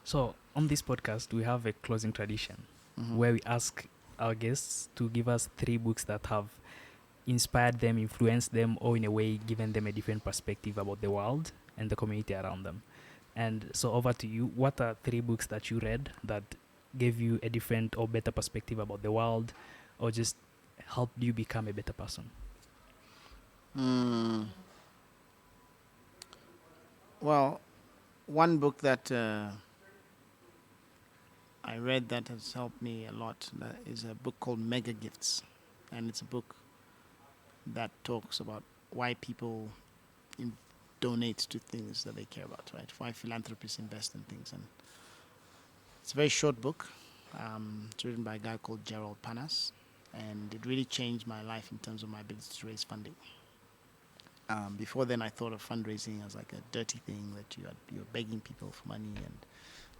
So, on this podcast, we have a closing tradition where we ask our guests to give us 3 books that have inspired them, influenced them, or in a way given them a different perspective about the world and the community around them. And so, over to you. What are 3 books that you read that gave you a different or better perspective about the world, or just helped you become a better person? Well, one book that I read that has helped me a lot is a book called Mega Gifts. And it's a book that talks about why people donate to things that they care about, right? Why philanthropists invest in things. And it's a very short book. It's written by a guy called Gerald Panas. And it really changed my life in terms of my ability to raise funding. Before then, I thought of fundraising as like a dirty thing that you're begging people for money, and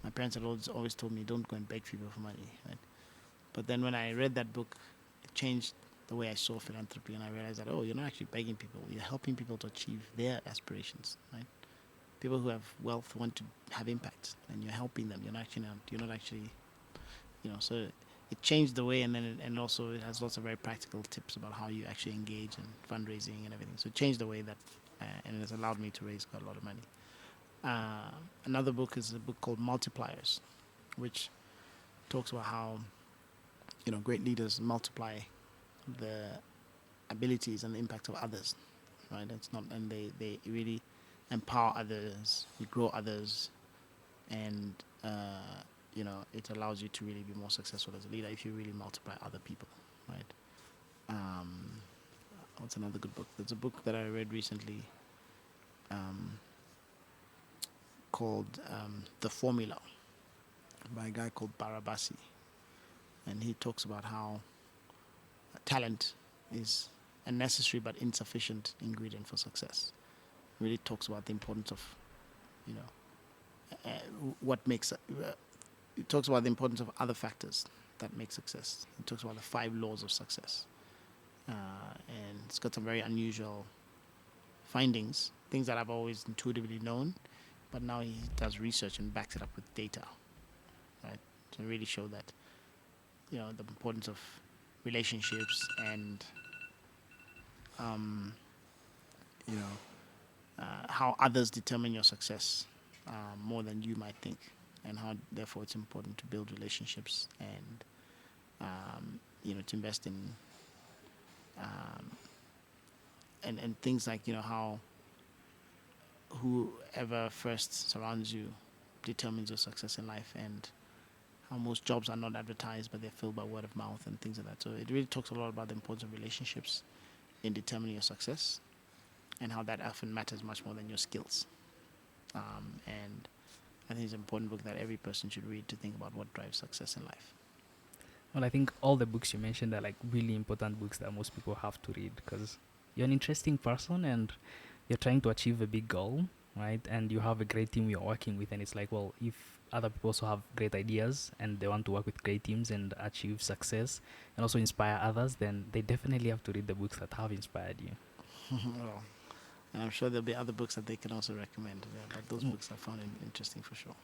my parents had always told me, don't go and beg people for money, right? But then when I read that book, it changed the way I saw philanthropy, and I realized that, oh, you're not actually begging people, you're helping people to achieve their aspirations, right? People who have wealth want to have impact, and you're helping them. You're not actually, so it changed the way, and then and also it has lots of very practical tips about how you actually engage in fundraising and everything. So it changed the way that, and it has allowed me to raise quite a lot of money. Another book is a book called Multipliers, which talks about how great leaders multiply the abilities and the impact of others, right? It's not, and they really empower others, you grow others, and it allows you to really be more successful as a leader if you really multiply other people, right? Um, what's another good book? There's a book that I read recently called The Formula by a guy called Barabasi, and he talks about how talent is a necessary but insufficient ingredient for success. He really talks about the importance of, what makes. It talks about the importance of other factors that make success. He talks about the 5 laws of success, and it's got some very unusual findings, things that I've always intuitively known, but now he does research and backs it up with data, right? To really show that, the importance of relationships and, um, how others determine your success more than you might think, and how therefore it's important to build relationships and, to invest in, um, and things like how whoever first surrounds you determines your success in life, and how most jobs are not advertised but they're filled by word of mouth and things like that. So it really talks a lot about the importance of relationships in determining your success, and how that often matters much more than your skills. And I think it's an important book that every person should read to think about what drives success in life. Well, I think all the books you mentioned are like really important books that most people have to read because you're an interesting person and you're trying to achieve a big goal, right? And you have a great team you're working with, and it's like, well, if other people also have great ideas and they want to work with great teams and achieve success and also inspire others, then they definitely have to read the books that have inspired you. Well, and I'm sure there'll be other books that they can also recommend. Yeah, but those books I found interesting for sure.